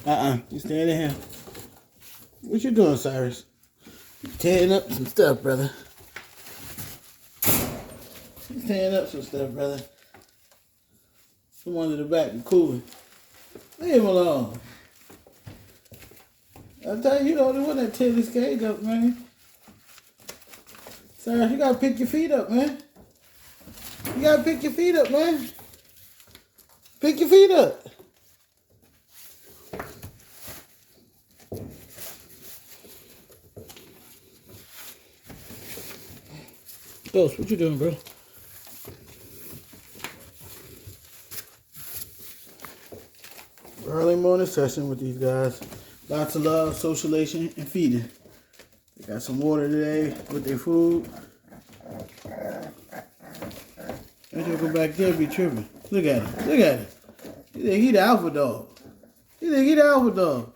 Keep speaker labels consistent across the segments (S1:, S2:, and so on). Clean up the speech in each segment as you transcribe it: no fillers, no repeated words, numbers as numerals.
S1: You stand in here. What you doing, Cyrus? You tearing up some stuff, brother. You tearing up some stuff, brother. Come on to the back and cool. Leave him alone. I tell you, you know, the one that tear this cage up, man. Cyrus, you gotta pick your feet up, man. You gotta pick your feet up, man. Pick your feet up. Ghost, what you doing, bro? Early morning session with these guys. Lots of love, socialization, and feeding. They got some water today with their food. I should go back there and be tripping. Look at him. Look at him. He think he the alpha dog. He think he the alpha dog.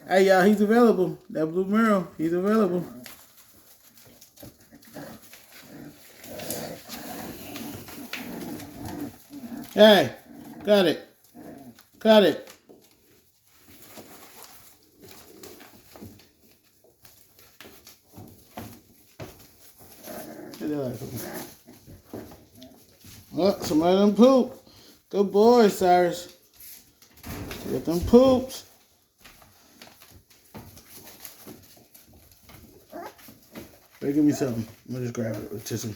S1: Hey, y'all, he's available. That blue Merle, he's available. Hey, got it. Got it. Oh, somebody done poop. Good boy, Cyrus. Get them poops. Hey, give me something. I'm gonna just grab it with tissue.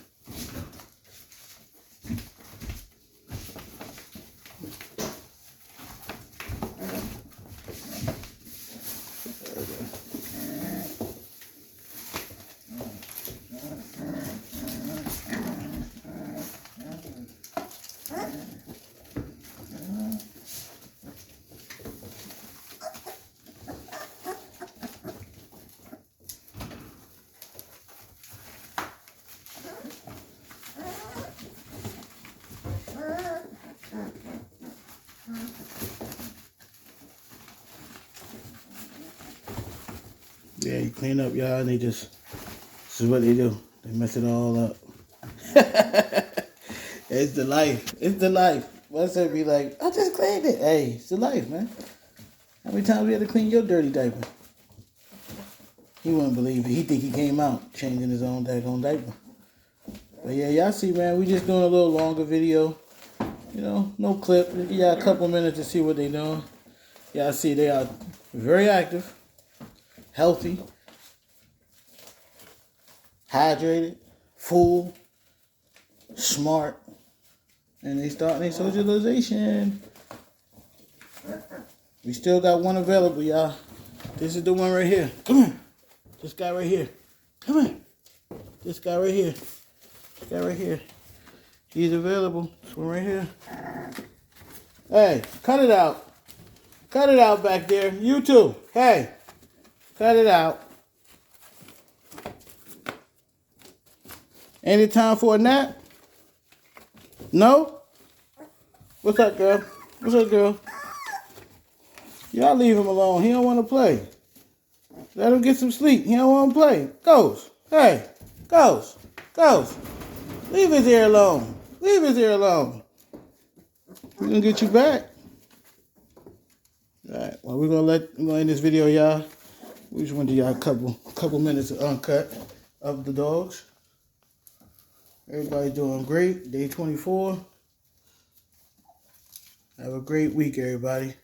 S1: Yeah, you clean up, y'all, and this is what they do. They mess it all up. It's the life. It's the life. What's that be like? I just cleaned it. Hey, it's the life, man. How many times we had to clean your dirty diaper? He wouldn't believe it. He think he came out changing his own daggone diaper. But yeah, y'all see, man, we just doing a little longer video. You know, no clip. Give y'all a couple minutes to see what they doing. Y'all see they are very active, healthy, hydrated, full, smart, and they starting their socialization. We still got one available, y'all. This is the one right here. Come here. This guy right here. Come here. This guy right here. This guy right here. He's available. This one right here. Hey, cut it out. Cut it out back there. You too. Hey, cut it out. Any time for a nap? No? What's up, girl? What's up, girl? Y'all leave him alone. He don't want to play. Let him get some sleep. He don't want to play. Ghost. Hey, Ghost. Ghost. Leave his ear alone. Leave his ear alone. We're going to get you back. All right. Well, we're gonna end this video, y'all. We just want to do y'all a couple minutes of uncut of the dogs. Everybody's doing great. Day 24. Have a great week, everybody.